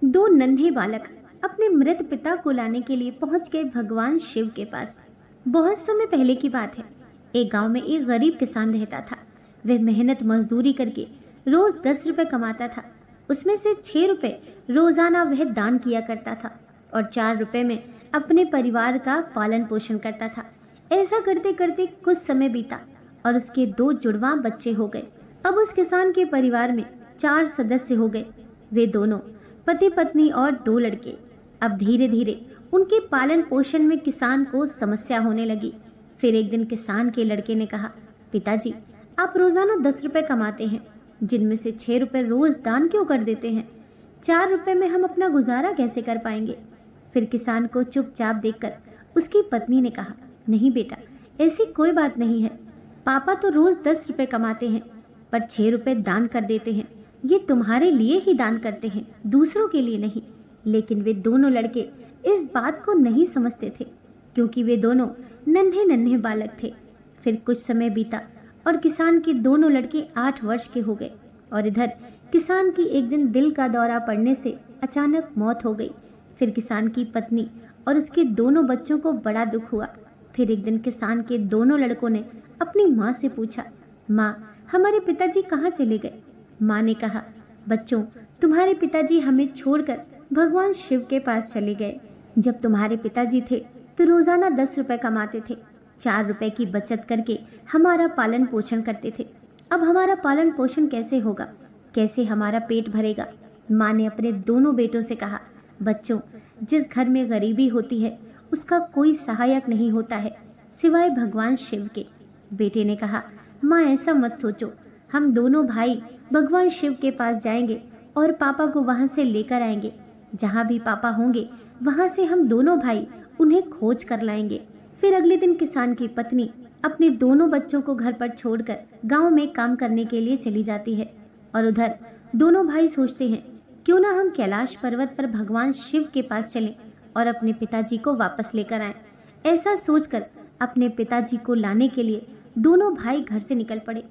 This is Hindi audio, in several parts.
दो नन्हे बालक अपने मृत पिता को लाने के लिए पहुंच गए भगवान शिव के पास। बहुत समय पहले की बात है। एक गांव में एक गरीब किसान रहता था। वह मेहनत मजदूरी करके रोज 10 रुपए कमाता था। उसमें से 6 रुपए रोजाना वह दान किया करता था और 4 रुपए में अपने परिवार का पालन पोषण करता था। ऐसा करते करते कुछ समय बीता और उसके 2 जुड़वा बच्चे हो गए। अब उस किसान के परिवार में 4 सदस्य हो गए। वे दोनों पति पत्नी और 2 लड़के। अब धीरे धीरे उनके पालन पोषण में किसान को समस्या होने लगी। फिर एक दिन किसान के लड़के ने कहा, पिताजी, आप रोजाना 10 रुपए कमाते हैं, जिनमें से 6 रुपए रोज दान क्यों कर देते हैं? 4 रुपए में हम अपना गुजारा कैसे कर पाएंगे? फिर किसान को चुपचाप देखकर उसकी पत्नी ने कहा, नहीं बेटा, ऐसी कोई बात नहीं है। पापा तो रोज 10 रुपए कमाते हैं, पर 6 रुपए दान कर देते हैं। ये तुम्हारे लिए ही दान करते हैं, दूसरों के लिए नहीं। लेकिन वे दोनों लड़के इस बात को नहीं समझते थे, क्योंकि वे दोनों नन्हे नन्हे बालक थे। फिर कुछ समय बीता और किसान के दोनों लड़के 8 वर्ष के हो गए। और इधर किसान की एक दिन दिल का दौरा पड़ने से अचानक मौत हो गई। फिर किसान की पत्नी और उसके दोनों बच्चों को बड़ा दुख हुआ। फिर एक दिन किसान के दोनों लड़कों ने अपनी माँ से पूछा, माँ, हमारे पिताजी कहाँ चले गए? माँ ने कहा, बच्चों, तुम्हारे पिताजी हमें छोड़कर भगवान शिव के पास चले गए। जब तुम्हारे पिताजी थे तो रोजाना 10 रुपए कमाते थे, 4 रुपए की बचत करके हमारा पालन पोषण करते थे। अब हमारा पालन पोषण कैसे होगा? कैसे हमारा पेट भरेगा? माँ ने अपने दोनों बेटों से कहा, बच्चों, जिस घर में गरीबी होती है उसका कोई सहायक नहीं होता है सिवाय भगवान शिव के। बेटे ने कहा, माँ, ऐसा मत सोचो। हम दोनों भाई भगवान शिव के पास जाएंगे और पापा को वहाँ से लेकर आएंगे। जहाँ भी पापा होंगे वहाँ से हम दोनों भाई उन्हें खोज कर लाएंगे। फिर अगले दिन किसान की पत्नी अपने दोनों बच्चों को घर पर छोड़कर गांव में काम करने के लिए चली जाती है। और उधर दोनों भाई सोचते हैं, क्यों ना हम कैलाश पर्वत पर भगवान शिव के पास चलें और अपने पिताजी को वापस लेकर आएं। ऐसा सोचकर अपने पिताजी को लाने के लिए दोनों भाई घर से निकल पड़े।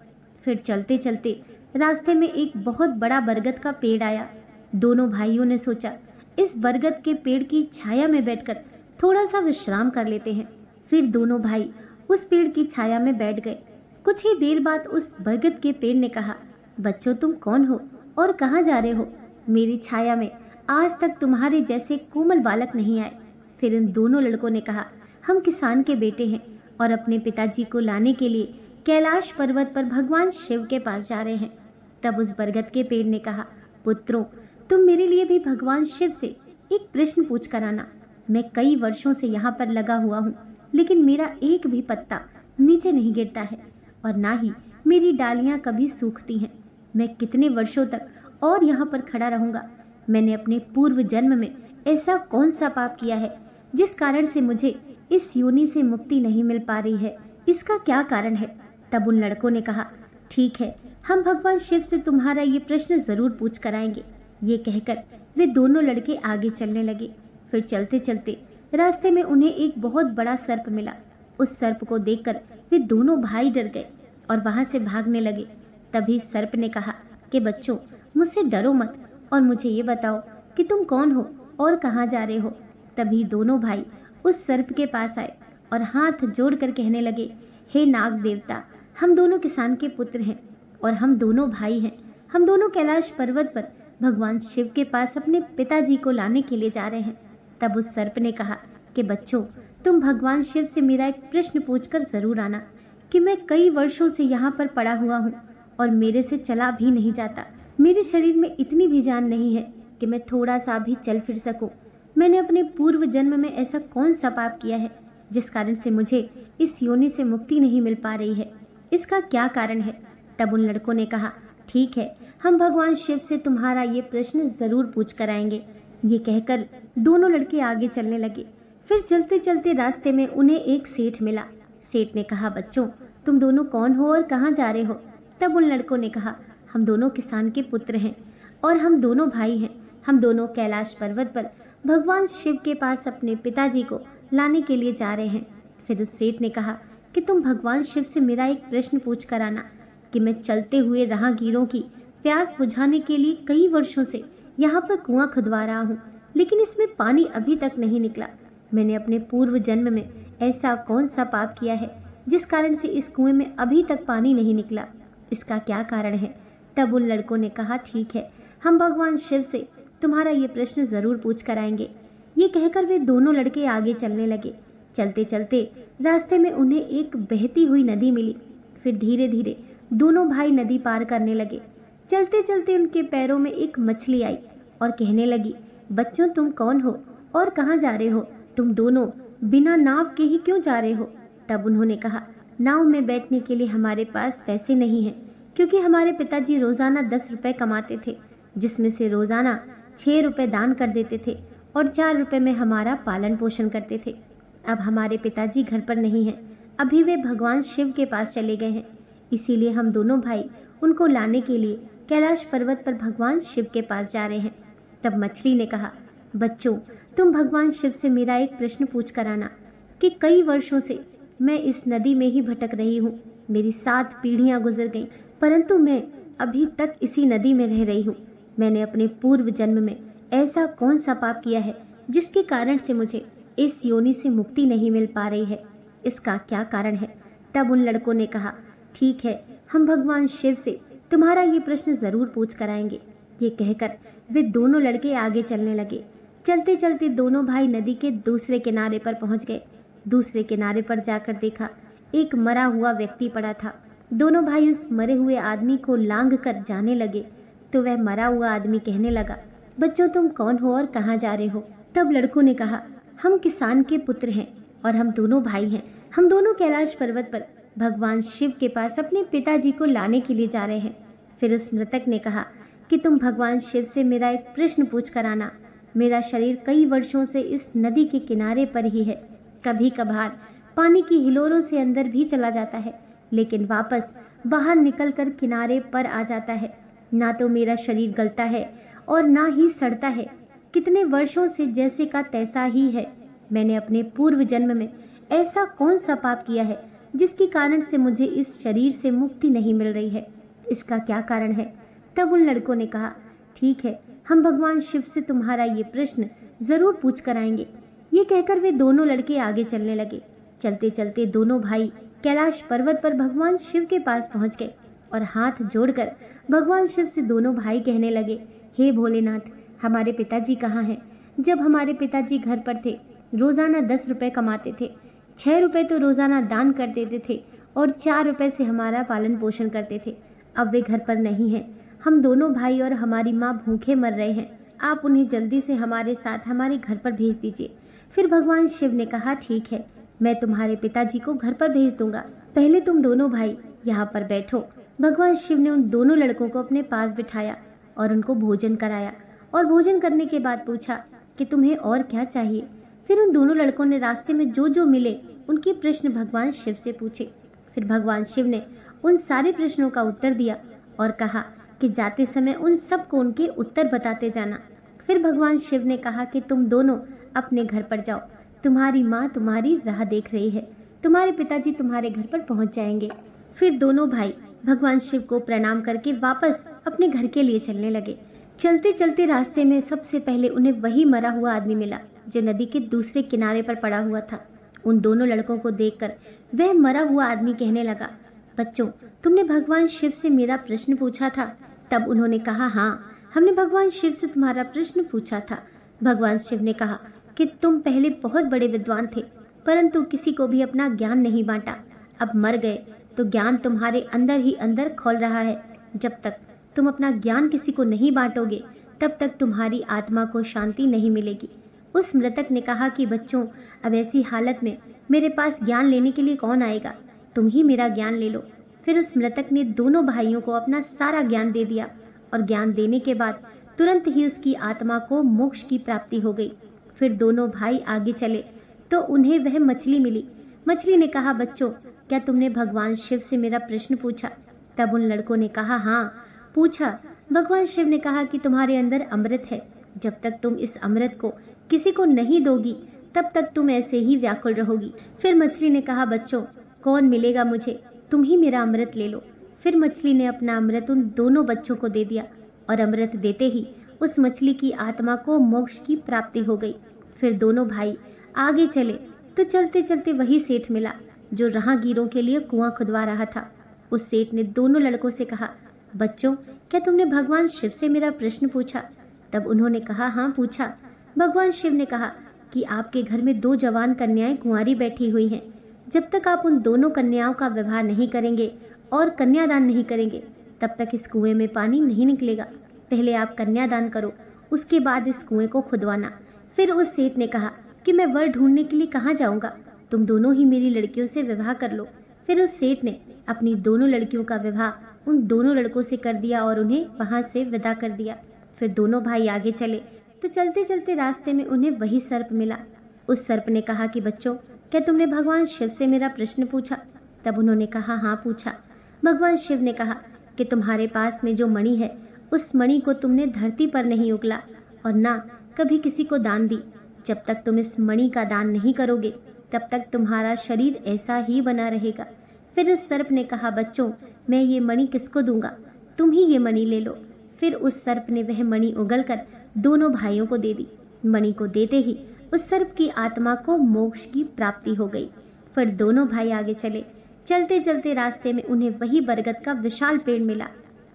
फिर चलते चलते रास्ते में एक बहुत बड़ा बरगद का पेड़ आया। दोनों भाइयों ने सोचा, इस बरगद के पेड़ की छाया में बैठकर थोड़ा सा विश्राम कर लेते हैं। फिर दोनों भाई उस पेड़ की छाया में बैठ गए। कुछ ही देर बाद उस बरगद के पेड़ ने कहा, बच्चों, तुम कौन हो और कहाँ जा रहे हो? मेरी छाया में आज तक तुम्हारे जैसे कोमल बालक नहीं आए। फिर इन दोनों लड़कों ने कहा, हम किसान के बेटे हैं और अपने पिताजी को लाने के लिए कैलाश पर्वत पर भगवान शिव के पास जा रहे हैं। तब उस बरगद के पेड़ ने कहा, पुत्रों, तुम मेरे लिए भी भगवान शिव से एक प्रश्न पूछ कर आना। मैं कई वर्षों से यहाँ पर लगा हुआ हूँ, लेकिन मेरा एक भी पत्ता नीचे नहीं गिरता है और ना ही मेरी डालियाँ कभी सूखती हैं। मैं कितने वर्षों तक और यहाँ पर खड़ा रहूँगा? मैंने अपने पूर्व जन्म में ऐसा कौन सा पाप किया है जिस कारण से मुझे इस योनि से मुक्ति नहीं मिल पा रही है? इसका क्या कारण है? तब उन लड़कों ने कहा, ठीक है, हम भगवान शिव से तुम्हारा ये प्रश्न जरूर पूछ कर आएंगे। ये कहकर वे दोनों लड़के आगे चलने लगे। फिर चलते चलते रास्ते में उन्हें एक बहुत बड़ा सर्प मिला। उस सर्प को देखकर वे दोनों भाई डर गए और वहां से भागने लगे। तभी सर्प ने कहा कि बच्चों, मुझसे डरो मत और मुझे ये बताओ कि तुम कौन हो और कहाँ जा रहे हो? तभी दोनों भाई उस सर्प के पास आए और हाथ जोड़कर कहने लगे, हे नाग देवता, हम दोनों किसान के पुत्र हैं और हम दोनों भाई हैं। हम दोनों कैलाश पर्वत पर भगवान शिव के पास अपने पिताजी को लाने के लिए जा रहे हैं। तब उस सर्प ने कहा कि बच्चों, तुम भगवान शिव से मेरा एक प्रश्न पूछकर जरूर आना कि मैं कई वर्षों से यहाँ पर पड़ा हुआ हूँ और मेरे से चला भी नहीं जाता। मेरे शरीर में इतनी भी जान नहीं है कि मैं थोड़ा सा भी चल फिर सकूं। मैंने अपने पूर्व जन्म में ऐसा कौन सा पाप किया है जिस कारण से मुझे इस योनि से मुक्ति नहीं मिल पा रही है? इसका क्या कारण है? तब उन लड़कों ने कहा, ठीक है, हम भगवान शिव से तुम्हारा ये प्रश्न जरूर पूछ कर आएंगे। ये कहकर दोनों लड़के आगे चलने लगे। फिर चलते चलते रास्ते में उन्हें एक सेठ मिला। सेठ ने कहा, बच्चों, तुम दोनों कौन हो और कहाँ जा रहे हो? तब उन लड़कों ने कहा, हम दोनों किसान के पुत्र हैं और हम दोनों भाई हैं। हम दोनों कैलाश पर्वत पर भगवान शिव के पास अपने पिताजी को लाने के लिए जा रहे हैं। फिर उस सेठ ने कहा कि तुम भगवान शिव से मेरा एक प्रश्न पूछ कर आना कि मैं चलते हुए राहगीरों की प्यास बुझाने के लिए कई वर्षों से यहाँ पर कुआं खुदवा रहा हूँ, लेकिन इसमें पानी अभी तक नहीं निकला। मैंने अपने पूर्व जन्म में ऐसा कौन सा पाप किया है जिस कारण से इस कुएं में अभी तक पानी नहीं निकला? इसका क्या कारण है? तब उन लड़कों ने कहा, ठीक है, हम भगवान शिव से तुम्हारा ये प्रश्न जरूर पूछ कर आएंगे। ये कहकर वे दोनों लड़के आगे चलने लगे। चलते चलते रास्ते में उन्हें एक बहती हुई नदी मिली। फिर धीरे धीरे दोनों भाई नदी पार करने लगे। चलते चलते उनके पैरों में एक मछली आई और कहने लगी, बच्चों तुम कौन हो और कहाँ जा रहे हो? तुम दोनों बिना नाव के ही क्यों जा रहे हो? तब उन्होंने कहा, नाव में बैठने के लिए हमारे पास पैसे नहीं हैं, क्योंकि हमारे पिताजी रोजाना 10 रुपए कमाते थे, जिसमें से रोजाना 6 रुपए दान कर देते थे और 4 रुपए में हमारा पालन पोषण करते थे। अब हमारे पिताजी घर पर नहीं हैं, अभी वे भगवान शिव के पास चले गए हैं। इसीलिए हम दोनों भाई उनको लाने के लिए कैलाश पर्वत पर भगवान शिव के पास जा रहे हैं। तब मछली ने कहा, बच्चों तुम भगवान शिव से मेरा एक प्रश्न पूछ कर आना कि कई वर्षों से मैं इस नदी में ही भटक रही हूँ। मेरी 7 पीढ़ियाँ गुजर गईं, परंतु मैं अभी तक इसी नदी में रह रही हूँ। मैंने अपने पूर्व जन्म में ऐसा कौन सा पाप किया है जिसके कारण से मुझे इस योनि से मुक्ति नहीं मिल पा रही है? इसका क्या कारण है? तब उन लड़कों ने कहा, ठीक है, हम भगवान शिव से तुम्हारा ये प्रश्न जरूर पूछ कर आएंगे। ये कहकर वे दोनों लड़के आगे चलने लगे। चलते चलते दोनों भाई नदी के दूसरे किनारे पर पहुंच गए। दूसरे किनारे पर जाकर देखा, एक मरा हुआ व्यक्ति पड़ा था। दोनों भाई उस मरे हुए आदमी को लांघ कर जाने लगे तो वह मरा हुआ आदमी कहने लगा, बच्चों तुम कौन हो और कहाँ जा रहे हो? तब लड़कों ने कहा, हम किसान के पुत्र हैं और हम दोनों भाई हैं। हम दोनों कैलाश पर्वत पर भगवान शिव के पास अपने पिताजी को लाने के लिए जा रहे हैं। फिर उस मृतक ने कहा कि तुम भगवान शिव से मेरा एक प्रश्न पूछ कर आना। मेरा शरीर कई वर्षों से इस नदी के किनारे पर ही है। कभी कभार पानी की हिलोरों से अंदर भी चला जाता है, लेकिन वापस बाहर निकलकर किनारे पर आ जाता है। ना तो मेरा शरीर गलता है और ना ही सड़ता है। कितने वर्षों से जैसे का तैसा ही है। मैंने अपने पूर्व जन्म में ऐसा कौन सा पाप किया है जिसके कारण से मुझे इस शरीर से मुक्ति नहीं मिल रही है? इसका क्या कारण है? तब उन लड़कों ने कहा, ठीक है, हम भगवान शिव से तुम्हारा ये प्रश्न जरूर पूछ कर आएंगे। ये कहकर वे दोनों लड़के आगे चलने लगे। चलते चलते दोनों भाई कैलाश पर्वत पर भगवान शिव के पास पहुंच गए और हाथ जोड़कर भगवान शिव से दोनों भाई कहने लगे, हे भोलेनाथ, हमारे पिताजी कहाँ हैं? जब हमारे पिताजी घर पर थे रोजाना 10 रुपए कमाते थे, 6 रुपए तो रोजाना दान कर देते थे और 4 रुपए से हमारा पालन पोषण करते थे। अब वे घर पर नहीं हैं। हम दोनों भाई और हमारी माँ भूखे मर रहे हैं। आप उन्हें जल्दी से हमारे साथ हमारे घर पर भेज दीजिए। फिर भगवान शिव ने कहा, ठीक है, मैं तुम्हारे पिताजी को घर पर भेज दूंगा। पहले तुम दोनों भाई यहाँ पर बैठो। भगवान शिव ने उन दोनों लड़कों को अपने पास बिठाया और उनको भोजन कराया और भोजन करने के बाद पूछा कि तुम्हें और क्या चाहिए। फिर उन दोनों लड़कों ने रास्ते में जो जो मिले उनके प्रश्न भगवान शिव से पूछे। फिर भगवान शिव ने उन सारे प्रश्नों का उत्तर दिया और कहा कि जाते समय उन सबको उनके उत्तर बताते जाना। फिर भगवान शिव ने कहा कि तुम दोनों अपने घर पर जाओ, तुम्हारी माँ तुम्हारी राह देख रही है, तुम्हारे पिताजी तुम्हारे घर पर पहुंच जाएंगे। फिर दोनों भाई भगवान शिव को प्रणाम करके वापस अपने घर के लिए चलने लगे। चलते चलते रास्ते में सबसे पहले उन्हें वही मरा हुआ आदमी मिला जो नदी के दूसरे किनारे पर पड़ा हुआ था। उन दोनों लड़कों को देखकर वह मरा हुआ आदमी कहने लगा, बच्चों तुमने भगवान शिव से मेरा प्रश्न पूछा था? तब उन्होंने कहा, हाँ, हमने भगवान शिव से तुम्हारा प्रश्न पूछा था। भगवान शिव ने कहा कि तुम पहले बहुत बड़े विद्वान थे, परंतु किसी को भी अपना ज्ञान नहीं बांटा। अब मर गए तो ज्ञान तुम्हारे अंदर ही अंदर खोल रहा है। जब तक तुम अपना ज्ञान किसी को नहीं बांटोगे तब तक तुम्हारी आत्मा को शांति नहीं मिलेगी। उस मृतक ने कहा कि बच्चों, अब ऐसी हालत में मेरे पास ज्ञान लेने के लिए कौन आएगा? तुम ही मेरा ज्ञान ले लो। फिर उस मृतक ने दोनों भाइयों को अपना सारा ज्ञान दे दिया और ज्ञान देने के बाद तुरंत ही उसकी आत्मा को मोक्ष की प्राप्ति हो गई। फिर दोनों भाई आगे चले तो उन्हें वह मछली मिली। मछली ने कहा, बच्चों क्या तुमने भगवान शिव से मेरा प्रश्न पूछा? तब उन लड़कों ने कहा, हाँ पूछा। भगवान शिव ने कहा कि तुम्हारे अंदर अमृत है। जब तक तुम इस अमृत को किसी को नहीं दोगी तब तक तुम ऐसे ही व्याकुल रहोगी। फिर मछली ने कहा, बच्चों कौन मिलेगा मुझे? तुम ही मेरा अमृत ले लो। फिर मछली ने अपना अमृत उन दोनों बच्चों को दे दिया और अमृत देते ही उस मछली की आत्मा को मोक्ष की प्राप्ति हो गई। फिर दोनों भाई आगे चले तो चलते चलते वही सेठ मिला जो राहगीरों के लिए कुआं खुदवा रहा था। उस सेठ ने दोनों लड़कों से कहा, बच्चों, क्या तुमने भगवान शिव से मेरा प्रश्न पूछा? तब उन्होंने कहा, हाँ पूछा। भगवान शिव ने कहा कि आपके घर में 2 जवान कन्याएं कुंवारी बैठी हुई हैं। जब तक आप उन दोनों कन्याओं का विवाह नहीं करेंगे और कन्यादान नहीं करेंगे, तब तक इस कुएं में पानी नहीं निकलेगा। पहले आप कन्यादान करो, उसके बाद इस कुएं को खुदवाना। फिर उस सेठ ने कहा कि मैं वर ढूंढने के लिए कहाँ जाऊँगा, तुम दोनों ही मेरी लड़कियों से विवाह कर लो। फिर उस सेठ ने अपनी दोनों लड़कियों का विवाह उन दोनों लड़कों से कर दिया और उन्हें वहाँ से विदा कर दिया। फिर दोनों भाई आगे चले तो चलते चलते रास्ते में उन्हें वही सर्प मिला। उस सर्प ने कहा कि बच्चों, क्या तुमने भगवान शिव से मेरा प्रश्न पूछा? तब उन्होंने कहा, हाँ पूछा। भगवान शिव ने कहा कि तुम्हारे पास में जो मणि है, उस मणि को तुमने धरती पर नहीं उगला और ना कभी किसी को दान दी। जब तक तुम इस मणि का दान नहीं करोगे, तब तक तुम्हारा शरीर ऐसा ही बना रहेगा। फिर उस सर्प ने कहा, बच्चों, मैं ये मणि किसको दूंगा? तुम ही ये मणि ले लो। फिर उस सर्प ने वह मणि उगलकर दोनों भाइयों को दे दी। मणि को देते ही उस सर्प की आत्मा को मोक्ष की प्राप्ति हो गई। फिर दोनों भाई आगे चले। चलते चलते रास्ते में उन्हें वही बरगद का विशाल पेड़ मिला।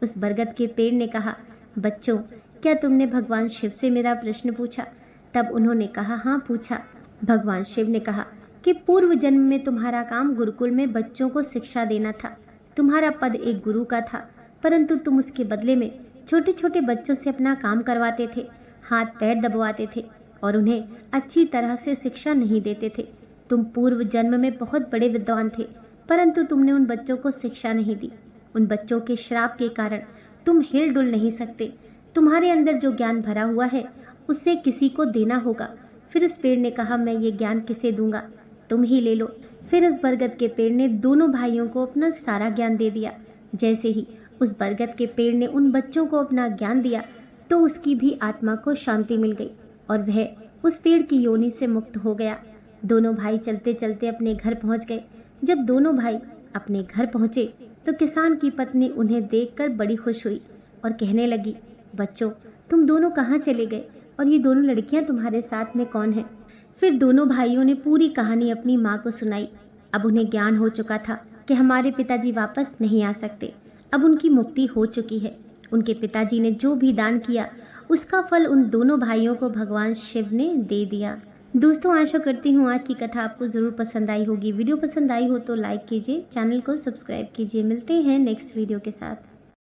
उस बरगद के पेड़ ने कहा, बच्चों, क्या तुमने भगवान शिव से मेरा प्रश्न पूछा? तब उन्होंने कहा, हाँ पूछा। भगवान शिव ने कहा कि पूर्व जन्म में तुम्हारा काम गुरुकुल में बच्चों को शिक्षा देना था। तुम्हारा पद एक गुरु का था, परंतु तुम उसके बदले में छोटे छोटे बच्चों से अपना काम करवाते थे, हाथ पैर दबवाते थे और उन्हें अच्छी तरह से शिक्षा नहीं देते थे। तुम पूर्व जन्म में बहुत बड़े विद्वान थे, परंतु तुमने उन बच्चों को शिक्षा नहीं दी। उन बच्चों के श्राप के कारण तुम हिल डुल नहीं सकते। तुम्हारे अंदर जो ज्ञान भरा हुआ है, उससे किसी को देना होगा। फिर उस पेड़ ने कहा, मैं ये ज्ञान किसे दूंगा? तुम ही ले लो। फिर उस बरगद के पेड़ ने दोनों भाइयों को अपना सारा ज्ञान दे दिया। जैसे ही उस बरगद के पेड़ ने उन बच्चों को अपना ज्ञान दिया, तो उसकी भी आत्मा को शांति मिल गई और वह उस पेड़ की योनि से मुक्त हो गया। दोनों भाई चलते चलते अपने घर पहुंच गए। जब दोनों भाई अपने घर पहुंचे तो किसान की पत्नी उन्हें देखकर बड़ी खुश हुई और कहने लगी, बच्चों, तुम दोनों कहाँ चले गए और ये दोनों लड़कियां तुम्हारे साथ में कौन है? फिर दोनों भाइयों ने पूरी कहानी अपनी माँ को सुनाई। अब उन्हें ज्ञान हो चुका था कि हमारे पिताजी वापस नहीं आ सकते। अब उनकी मुक्ति हो चुकी है। उनके पिताजी ने जो भी दान किया, उसका फल उन दोनों भाइयों को भगवान शिव ने दे दिया। दोस्तों, आशा करती हूँ आज की कथा आपको ज़रूर पसंद आई होगी। वीडियो पसंद आई हो तो लाइक कीजिए, चैनल को सब्सक्राइब कीजिए। मिलते हैं नेक्स्ट वीडियो के साथ।